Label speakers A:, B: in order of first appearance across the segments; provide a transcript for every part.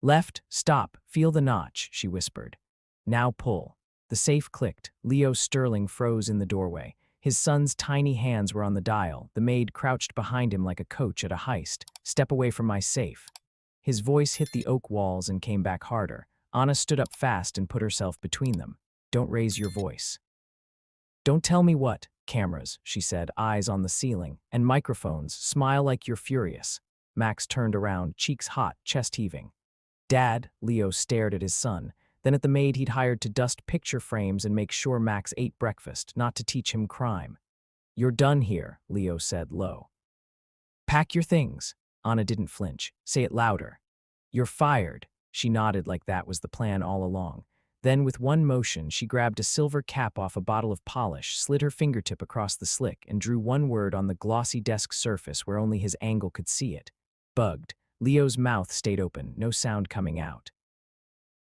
A: Left, stop, feel the notch, she whispered. Now pull. The safe clicked. Leo Sterling froze in the doorway. His son's tiny hands were on the dial. The maid crouched behind him like a coach at a heist. Step away from my safe. His voice hit the oak walls and came back harder. Anna stood up fast and put herself between them. Don't raise your voice. Don't tell me what. Cameras, she said, eyes on the ceiling, and microphones. Smile like you're furious. Max turned around, cheeks hot, chest heaving. Dad, Leo stared at his son, then at the maid he'd hired to dust picture frames and make sure Max ate breakfast, not to teach him crime. You're done here, Leo said low. Pack your things. Anna didn't flinch. Say it louder. You're fired. She nodded like that was the plan all along. Then, with one motion, she grabbed a silver cap off a bottle of polish, slid her fingertip across the slick, and drew one word on the glossy desk surface where only his angle could see it. Bugged. Leo's mouth stayed open, no sound coming out.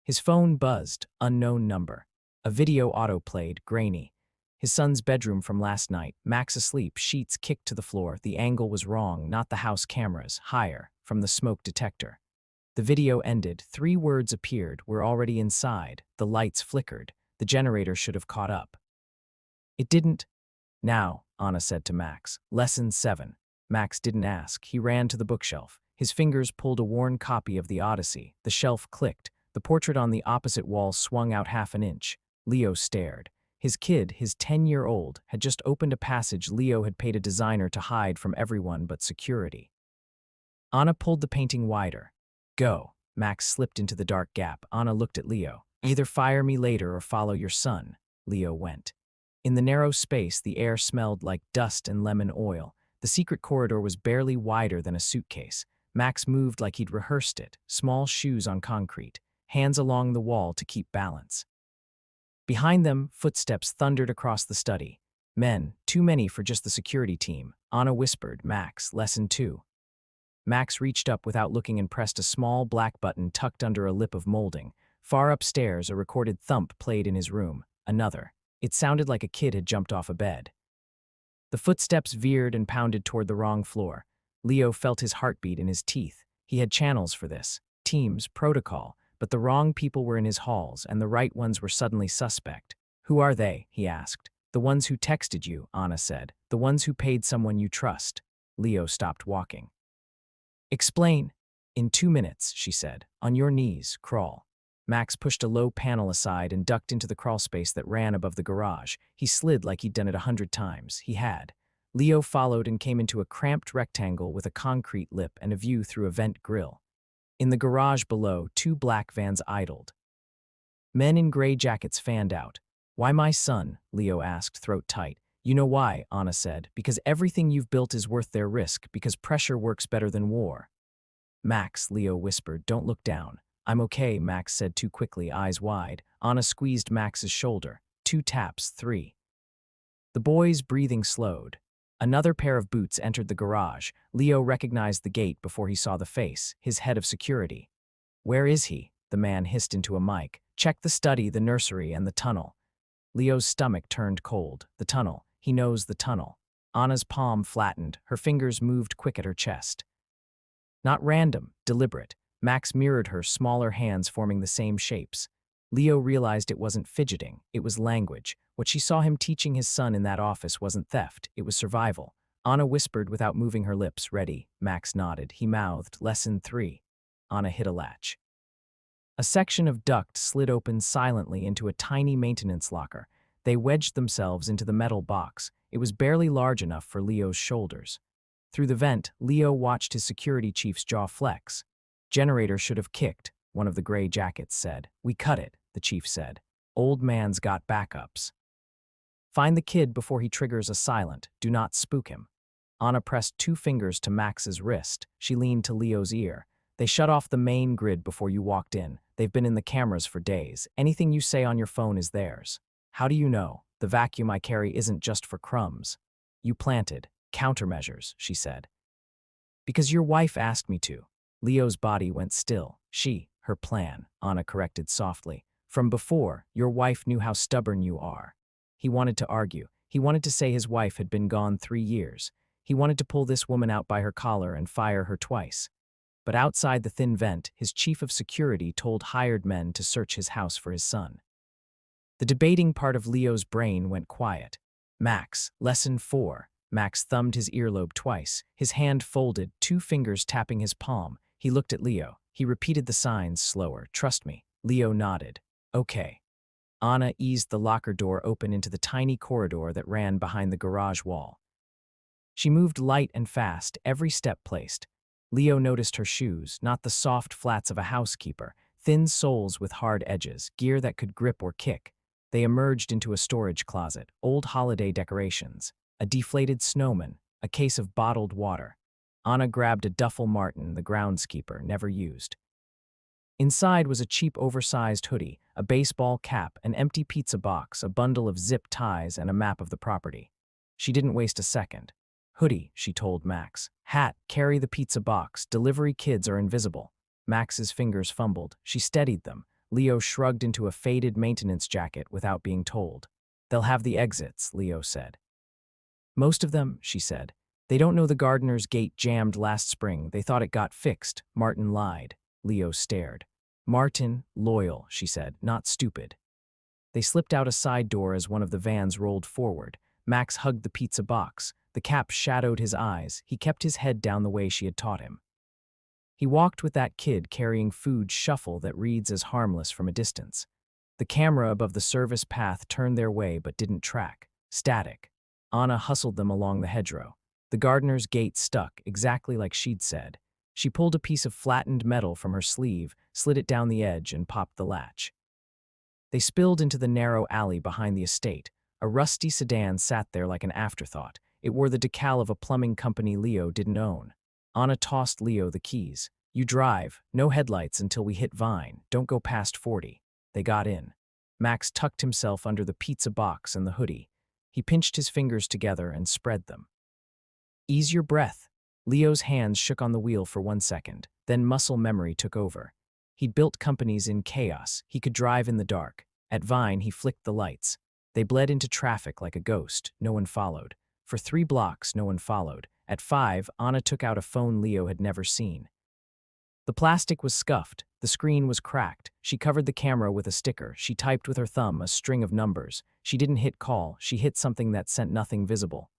A: His phone buzzed, unknown number. A video auto-played, grainy. His son's bedroom from last night, Max asleep, sheets kicked to the floor. The angle was wrong, not the house cameras, higher, from the smoke detector. The video ended. 3 words appeared. We're already inside. The lights flickered. The generator should have caught up. It didn't. Now, Anna said to Max. Lesson 7. Max didn't ask. He ran to the bookshelf. His fingers pulled a worn copy of the Odyssey. The shelf clicked. The portrait on the opposite wall swung out half an inch. Leo stared. His kid, his 10-year-old, had just opened a passage Leo had paid a designer to hide from everyone but security. Anna pulled the painting wider. Go. Max slipped into the dark gap. Anna looked at Leo. Either fire me later or follow your son. Leo went. In the narrow space, the air smelled like dust and lemon oil. The secret corridor was barely wider than a suitcase. Max moved like he'd rehearsed it, small shoes on concrete, hands along the wall to keep balance. Behind them, footsteps thundered across the study. Men, too many for just the security team. Anna whispered, Max, lesson 2. Max reached up without looking and pressed a small black button tucked under a lip of molding. Far upstairs, a recorded thump played in his room. Another. It sounded like a kid had jumped off a bed. The footsteps veered and pounded toward the wrong floor. Leo felt his heartbeat in his teeth. He had channels for this. Teams, protocol. But the wrong people were in his halls, and the right ones were suddenly suspect. Who are they? He asked. The ones who texted you, Anna said. The ones who paid someone you trust. Leo stopped walking. Explain. In 2 minutes, she said. On your knees, crawl. Max pushed a low panel aside and ducked into the crawl space that ran above the garage. He slid like he'd done it 100 times. He had. Leo followed and came into a cramped rectangle with a concrete lip and a view through a vent grill. In the garage below, 2 black vans idled. Men in gray jackets fanned out. Why my son? Leo asked, throat tight. You know why, Anna said. Because everything you've built is worth their risk, because pressure works better than war. Max, Leo whispered, don't look down. I'm okay, Max said too quickly, eyes wide. Anna squeezed Max's shoulder. 2 taps, 3. The boy's breathing slowed. Another pair of boots entered the garage. Leo recognized the gate before he saw the face, his head of security. Where is he? The man hissed into a mic. Check the study, the nursery, and the tunnel. Leo's stomach turned cold. The tunnel. He knows the tunnel. Anna's palm flattened. Her fingers moved quick at her chest. Not random, deliberate. Max mirrored her, smaller hands forming the same shapes. Leo realized it wasn't fidgeting. It was language. What she saw him teaching his son in that office wasn't theft. It was survival. Anna whispered without moving her lips. Ready. Max nodded. He mouthed, Lesson 3. Anna hit a latch. A section of duct slid open silently into a tiny maintenance locker. They wedged themselves into the metal box. It was barely large enough for Leo's shoulders. Through the vent, Leo watched his security chief's jaw flex. Generator should have kicked, one of the gray jackets said. We cut it, the chief said. Old man's got backups. Find the kid before he triggers a silent. Do not spook him. Anna pressed 2 fingers to Max's wrist. She leaned to Leo's ear. They shut off the main grid before you walked in. They've been in the cameras for days. Anything you say on your phone is theirs. How do you know? The vacuum I carry isn't just for crumbs. You planted. Countermeasures, she said. Because your wife asked me to. Leo's body went still. Her plan, Anna corrected softly. From before, your wife knew how stubborn you are. He wanted to argue. He wanted to say his wife had been gone 3 years. He wanted to pull this woman out by her collar and fire her twice. but outside the thin vent, his chief of security told hired men to search his house for his son. The debating part of Leo's brain went quiet. Max, lesson 4. Max thumbed his earlobe twice, his hand folded, 2 fingers tapping his palm. He looked at Leo. He repeated the signs slower. Trust me. Leo nodded. Okay. Anna eased the locker door open into the tiny corridor that ran behind the garage wall. She moved light and fast, every step placed. Leo noticed her shoes, not the soft flats of a housekeeper, thin soles with hard edges, gear that could grip or kick. They emerged into a storage closet, old holiday decorations, a deflated snowman, a case of bottled water. Anna grabbed a duffel Martin, the groundskeeper, never used. Inside was a cheap oversized hoodie, a baseball cap, an empty pizza box, a bundle of zip ties, and a map of the property. She didn't waste a second. Hoodie, she told Max. Hat, carry the pizza box, delivery kids are invisible. Max's fingers fumbled. She steadied them. Leo shrugged into a faded maintenance jacket without being told. They'll have the exits, Leo said. Most of them, she said. They don't know the gardener's gate jammed last spring. They thought it got fixed. Martin lied. Leo stared. Martin, loyal, she said, not stupid. They slipped out a side door as one of the vans rolled forward. Max hugged the pizza box. The cap shadowed his eyes. He kept his head down the way she had taught him. He walked with that kid carrying food shuffle that reads as harmless from a distance. The camera above the service path turned their way but didn't track. Static. Anna hustled them along the hedgerow. The gardener's gate stuck, exactly like she'd said. She pulled a piece of flattened metal from her sleeve, slid it down the edge, and popped the latch. They spilled into the narrow alley behind the estate. A rusty sedan sat there like an afterthought. It wore the decal of a plumbing company Leo didn't own. Anna tossed Leo the keys. You drive. No headlights until we hit Vine. Don't go past 40. They got in. Max tucked himself under the pizza box and the hoodie. He pinched his fingers together and spread them. Ease your breath. Leo's hands shook on the wheel for 1 second. Then muscle memory took over. He'd built companies in chaos. He could drive in the dark. At Vine, he flicked the lights. They bled into traffic like a ghost. No one followed. For 3 blocks, no one followed. At 5, Anna took out a phone Leo had never seen. The plastic was scuffed. The screen was cracked. She covered the camera with a sticker. She typed with her thumb a string of numbers. She didn't hit call. She hit something that sent nothing visible.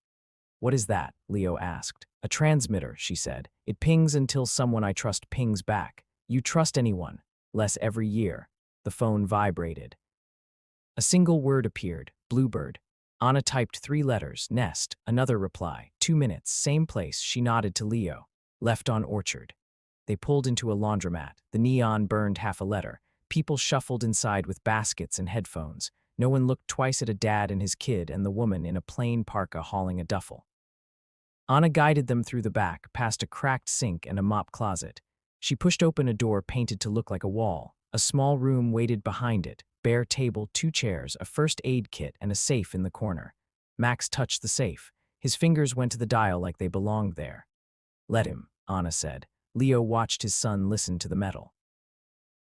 A: What is that? Leo asked. A transmitter, she said. It pings until someone I trust pings back. You trust anyone. Less every year. The phone vibrated. A single word appeared. Bluebird. Anna typed 3 letters. Nest. Another reply. 2 minutes. Same place. She nodded to Leo. Left on Orchard. They pulled into a laundromat. The neon burned half a letter. People shuffled inside with baskets and headphones. No one looked twice at a dad and his kid and the woman in a plain parka hauling a duffel. Anna guided them through the back, past a cracked sink and a mop closet. She pushed open a door painted to look like a wall. A small room waited behind it. Bare table, 2 chairs, a first aid kit, and a safe in the corner. Max touched the safe. His fingers went to the dial like they belonged there. Let him, Anna said. Leo watched his son listen to the metal.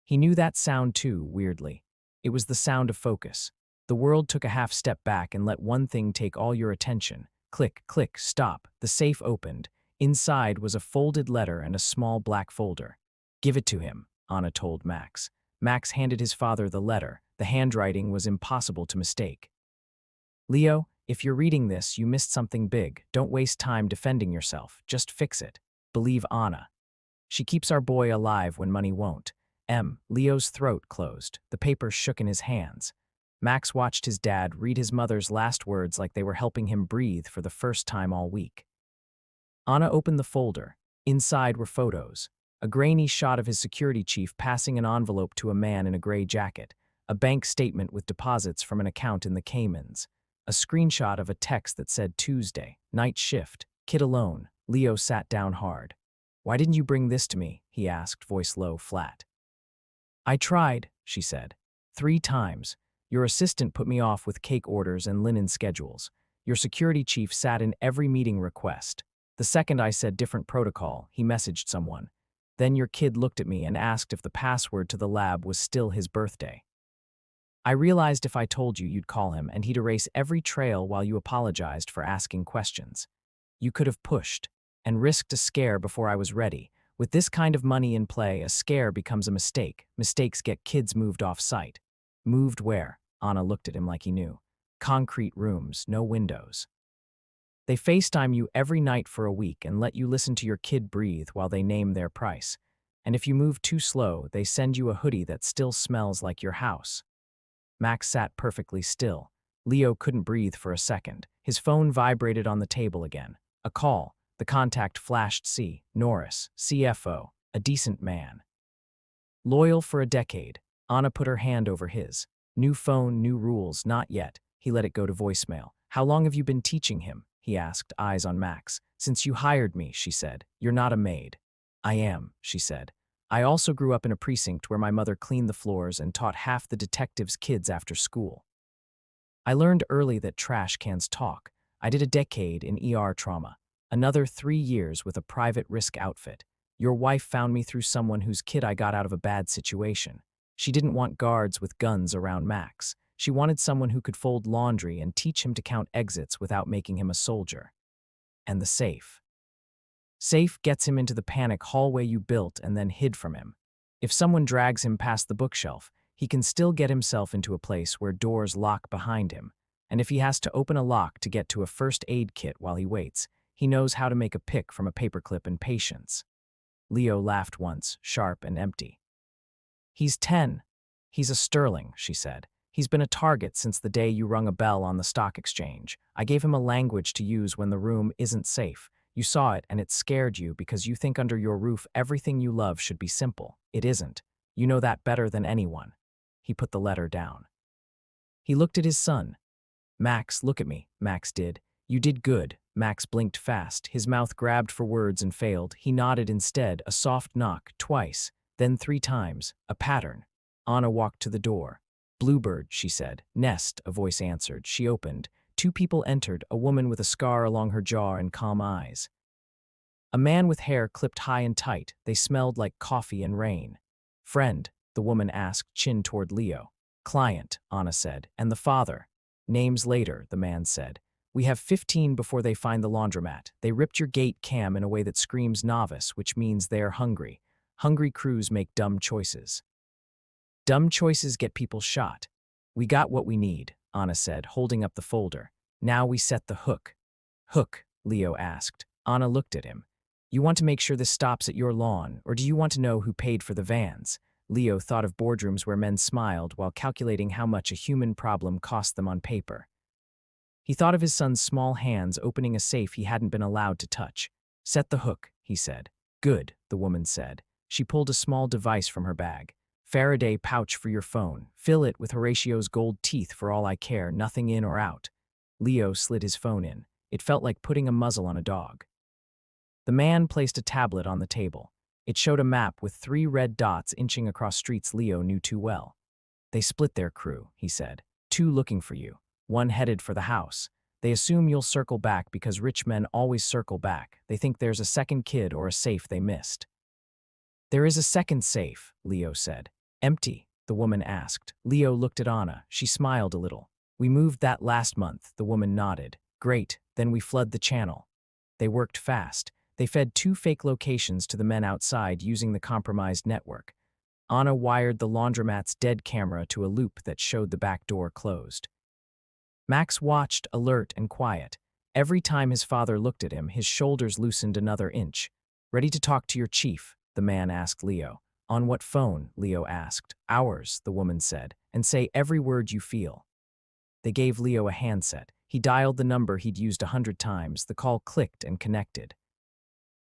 A: He knew that sound too, weirdly. It was the sound of focus. The world took a half step back and let one thing take all your attention. Click, click, stop. The safe opened. Inside was a folded letter and a small black folder. Give it to him, Anna told Max. Max handed his father the letter. The handwriting was impossible to mistake. Leo, if you're reading this, you missed something big. Don't waste time defending yourself. Just fix it. Believe Anna. She keeps our boy alive when money won't. Leo's throat closed. The paper shook in his hands. Max watched his dad read his mother's last words like they were helping him breathe for the first time all week. Anna opened the folder. Inside were photos. A grainy shot of his security chief passing an envelope to a man in a gray jacket. A bank statement with deposits from an account in the Caymans. A screenshot of a text that said Tuesday, night shift, kid alone. Leo sat down hard. Why didn't you bring this to me? He asked, voice low, flat. I tried, she said. 3 times. Your assistant put me off with cake orders and linen schedules. Your security chief sat in every meeting request. The second I said different protocol, he messaged someone. Then your kid looked at me and asked if the password to the lab was still his birthday. I realized if I told you, you'd call him and he'd erase every trail while you apologized for asking questions. You could have pushed and risked a scare before I was ready, With this kind of money in play, a scare becomes a mistake. Mistakes get kids moved off-site. Moved where? Anna looked at him like he knew. Concrete rooms, no windows. They FaceTime you every night for a week and let you listen to your kid breathe while they name their price. And if you move too slow, they send you a hoodie that still smells like your house. Max sat perfectly still. Leo couldn't breathe for a second. His phone vibrated on the table again. A call. The contact flashed C. Norris, CFO, a decent man. Loyal for a decade. Anna put her hand over his. New phone, new rules, not yet. He let it go to voicemail. How long have you been teaching him? He asked, eyes on Max. Since you hired me, she said. You're not a maid. I am, she said. I also grew up in a precinct where my mother cleaned the floors and taught half the detectives' kids after school. I learned early that trash cans talk. I did a decade in ER trauma. Another 3 years with a private risk outfit. Your wife found me through someone whose kid I got out of a bad situation. She didn't want guards with guns around Max. She wanted someone who could fold laundry and teach him to count exits without making him a soldier. And the safe. Safe gets him into the panic hallway you built and then hid from him. If someone drags him past the bookshelf, he can still get himself into a place where doors lock behind him. And if he has to open a lock to get to a first aid kit while he waits, he knows how to make a pick from a paperclip and patience. Leo laughed once, sharp and empty. He's 10. He's a sterling, she said. He's been a target since the day you rung a bell on the stock exchange. I gave him a language to use when the room isn't safe. You saw it and it scared you because you think under your roof everything you love should be simple. It isn't. You know that better than anyone. He put the letter down. He looked at his son. Max, look at me. Max did. You did good. Max blinked fast. His mouth grabbed for words and failed. He nodded instead, a soft knock, twice, then 3 times, a pattern. Anna walked to the door. Bluebird, she said. Nest, a voice answered. She opened. 2 people entered, a woman with a scar along her jaw and calm eyes. A man with hair clipped high and tight. They smelled like coffee and rain. Friend, the woman asked, chin toward Leo. Client, Anna said. And the father? Names later, the man said. We have 15 before they find the laundromat. They ripped your gate cam in a way that screams novice, which means they are hungry. Hungry crews make dumb choices. Dumb choices get people shot. We got what we need, Anna said, holding up the folder. Now we set the hook. Hook, Leo asked. Anna looked at him. You want to make sure this stops at your lawn, or do you want to know who paid for the vans? Leo thought of boardrooms where men smiled while calculating how much a human problem cost them on paper. He thought of his son's small hands opening a safe he hadn't been allowed to touch. Set the hook, he said. Good, the woman said. She pulled a small device from her bag. Faraday pouch for your phone. Fill it with Horatio's gold teeth for all I care, nothing in or out. Leo slid his phone in. It felt like putting a muzzle on a dog. The man placed a tablet on the table. It showed a map with 3 red dots inching across streets Leo knew too well. They split their crew, he said. 2 looking for you. 1 headed for the house. They assume you'll circle back because rich men always circle back. They think there's a second kid or a safe they missed. There is a second safe, Leo said. Empty, the woman asked. Leo looked at Anna. She smiled a little. We moved that last month, the woman nodded. Great, then we flood the channel. They worked fast. They fed 2 fake locations to the men outside using the compromised network. Anna wired the laundromat's dead camera to a loop that showed the back door closed. Max watched, alert and quiet. Every time his father looked at him, his shoulders loosened another inch. Ready to talk to your chief, the man asked Leo. On what phone? Leo asked. Ours, the woman said, and say every word you feel. They gave Leo a handset. He dialed the number he'd used 100 times. The call clicked and connected.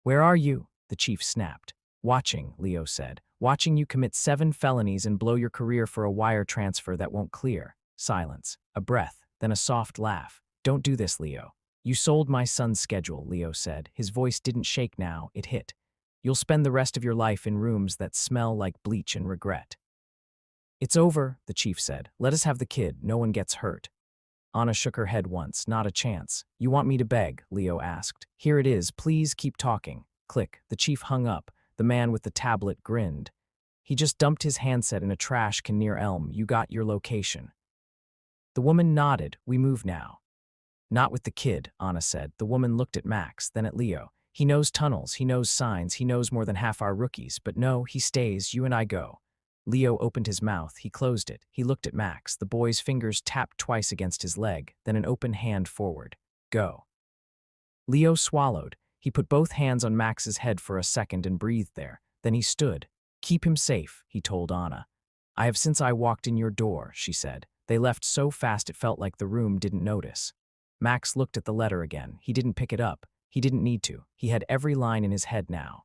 A: Where are you? The chief snapped. Watching, Leo said. Watching you commit 7 felonies and blow your career for a wire transfer that won't clear. Silence. A breath, then a soft laugh. Don't do this, Leo. You sold my son's schedule, Leo said. His voice didn't shake now, it hit. You'll spend the rest of your life in rooms that smell like bleach and regret. It's over, the chief said. Let us have the kid. No one gets hurt. Anna shook her head once. Not a chance. You want me to beg? Leo asked. Here it is. Please keep talking. Click. The chief hung up. The man with the tablet grinned. He just dumped his handset in a trash can near Elm. You got your location. The woman nodded. We move now. Not with the kid, Anna said. The woman looked at Max, then at Leo. He knows tunnels, he knows signs, he knows more than half our rookies, but no, he stays, you and I go. Leo opened his mouth, he closed it, he looked at Max, the boy's fingers tapped twice against his leg, then an open hand forward. Go. Leo swallowed. He put both hands on Max's head for a second and breathed there. Then he stood. Keep him safe, he told Anna. I have since I walked in your door, she said. They left so fast it felt like the room didn't notice. Max looked at the letter again. He didn't pick it up. He didn't need to. He had every line in his head now.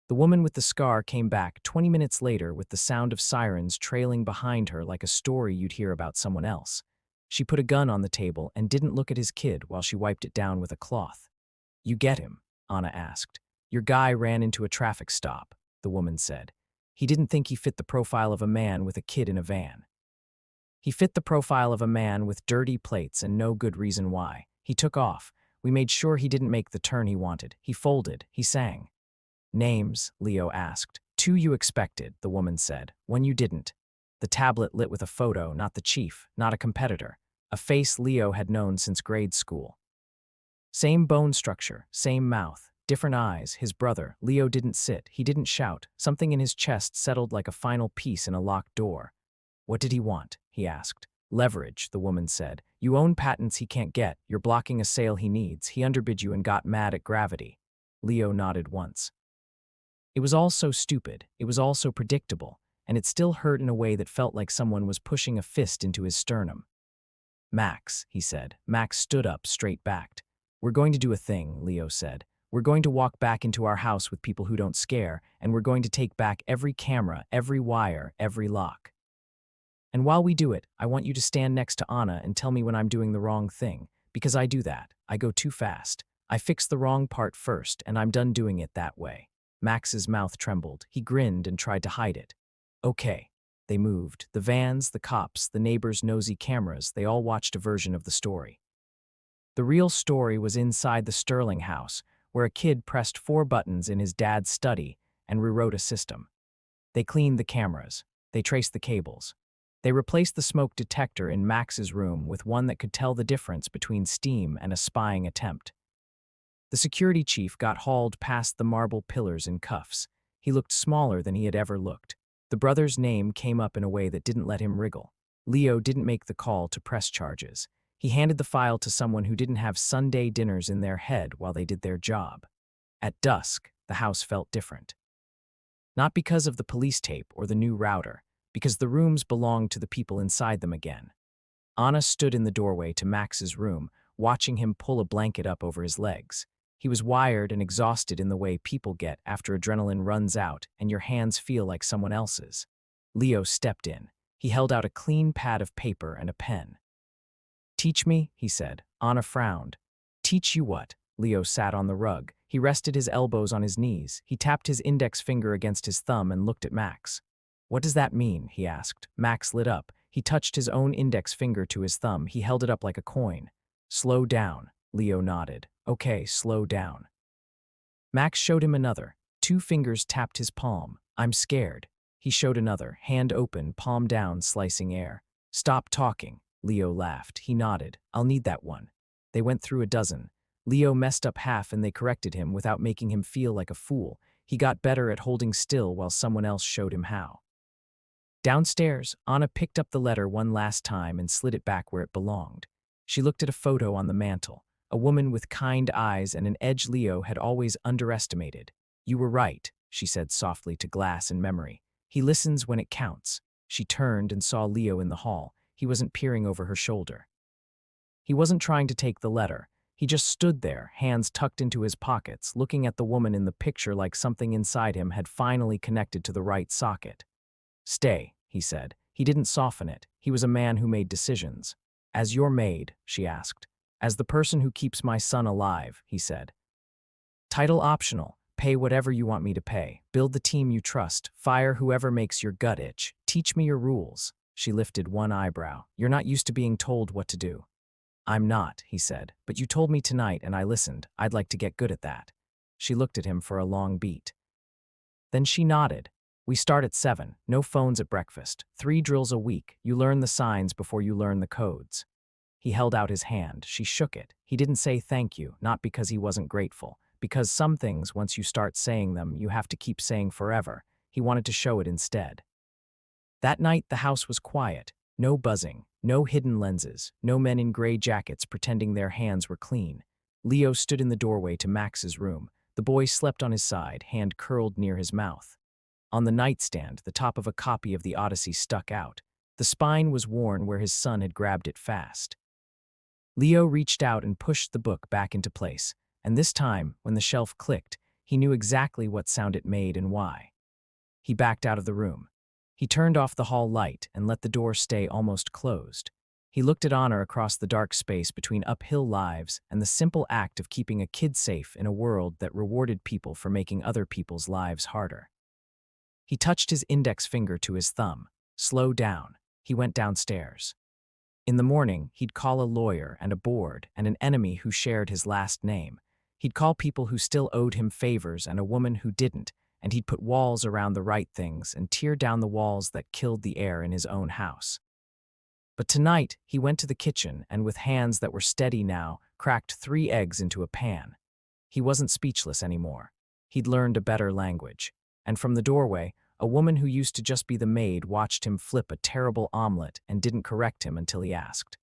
A: The woman with the scar came back 20 minutes later with the sound of sirens trailing behind her like a story you'd hear about someone else. She put a gun on the table and didn't look at his kid while she wiped it down with a cloth. You get him? Anna asked. Your guy ran into a traffic stop, the woman said. He didn't think he fit the profile of a man with a kid in a van. He fit the profile of a man with dirty plates and no good reason why. He took off. We made sure he didn't make the turn he wanted. He folded. He sang. Names, Leo asked. 2 you expected, the woman said. 1 you didn't. The tablet lit with a photo, not the chief, not a competitor. A face Leo had known since grade school. Same bone structure, same mouth, different eyes, his brother. Leo didn't sit, he didn't shout. Something in his chest settled like a final piece in a locked door. What did he want? He asked. Leverage, the woman said. You own patents he can't get. You're blocking a sale he needs. He underbid you and got mad at gravity. Leo nodded once. It was all so stupid, it was all so predictable, and it still hurt in a way that felt like someone was pushing a fist into his sternum. Max, he said. Max stood up, straight-backed. We're going to do a thing, Leo said. We're going to walk back into our house with people who don't scare, and we're going to take back every camera, every wire, every lock. And while we do it, I want you to stand next to Anna and tell me when I'm doing the wrong thing, because I do that. I go too fast. I fix the wrong part first, and I'm done doing it that way. Max's mouth trembled. He grinned and tried to hide it. Okay. They moved. The vans, the cops, the neighbors' nosy cameras, they all watched a version of the story. The real story was inside the Sterling house, where a kid pressed 4 buttons in his dad's study and rewrote a system. They cleaned the cameras. They traced the cables. They replaced the smoke detector in Max's room with one that could tell the difference between steam and a spying attempt. The security chief got hauled past the marble pillars in cuffs. He looked smaller than he had ever looked. The brother's name came up in a way that didn't let him wriggle. Leo didn't make the call to press charges. He handed the file to someone who didn't have Sunday dinners in their head while they did their job. At dusk, the house felt different. Not because of the police tape or the new router, because the rooms belonged to the people inside them again. Anna stood in the doorway to Max's room, watching him pull a blanket up over his legs. He was wired and exhausted in the way people get after adrenaline runs out and your hands feel like someone else's. Leo stepped in. He held out a clean pad of paper and a pen. Teach me, he said. Anna frowned. Teach you what? Leo sat on the rug. He rested his elbows on his knees. He tapped his index finger against his thumb and looked at Max. What does that mean? He asked. Max lit up. He touched his own index finger to his thumb. He held it up like a coin. Slow down. Leo nodded. Okay, slow down. Max showed him another. 2 fingers tapped his palm. I'm scared. He showed another, hand open, palm down, slicing air. Stop talking. Leo laughed. He nodded. I'll need that one. They went through a dozen. Leo messed up half and they corrected him without making him feel like a fool. He got better at holding still while someone else showed him how. Downstairs, Anna picked up the letter one last time and slid it back where it belonged. She looked at a photo on the mantel. A woman with kind eyes and an edge Leo had always underestimated. You were right, she said softly to glass and memory. He listens when it counts. She turned and saw Leo in the hall. He wasn't peering over her shoulder. He wasn't trying to take the letter. He just stood there, hands tucked into his pockets, looking at the woman in the picture like something inside him had finally connected to the right socket. Stay, he said. He didn't soften it. He was a man who made decisions. As your maid, she asked. As the person who keeps my son alive, he said. Title optional. Pay whatever you want me to pay. Build the team you trust. Fire whoever makes your gut itch. Teach me your rules. She lifted one eyebrow. You're not used to being told what to do. I'm not, he said, but you told me tonight and I listened. I'd like to get good at that. She looked at him for a long beat. Then she nodded. We start at 7. No phones at breakfast. 3 drills a week. You learn the signs before you learn the codes. He held out his hand. She shook it. He didn't say thank you, not because he wasn't grateful, because some things, once you start saying them, you have to keep saying forever. He wanted to show it instead. That night, the house was quiet. No buzzing, no hidden lenses, no men in gray jackets pretending their hands were clean. Leo stood in the doorway to Max's room. The boy slept on his side, hand curled near his mouth. On the nightstand, the top of a copy of the Odyssey stuck out. The spine was worn where his son had grabbed it fast. Leo reached out and pushed the book back into place, and this time, when the shelf clicked, he knew exactly what sound it made and why. He backed out of the room. He turned off the hall light and let the door stay almost closed. He looked at honor across the dark space between uphill lives and the simple act of keeping a kid safe in a world that rewarded people for making other people's lives harder. He touched his index finger to his thumb. Slow down. He went downstairs. In the morning, he'd call a lawyer and a board and an enemy who shared his last name. He'd call people who still owed him favors and a woman who didn't, and he'd put walls around the right things and tear down the walls that killed the air in his own house. But tonight, he went to the kitchen and with hands that were steady now, cracked 3 eggs into a pan. He wasn't speechless anymore. He'd learned a better language. And from the doorway, a woman who used to just be the maid watched him flip a terrible omelet and didn't correct him until he asked.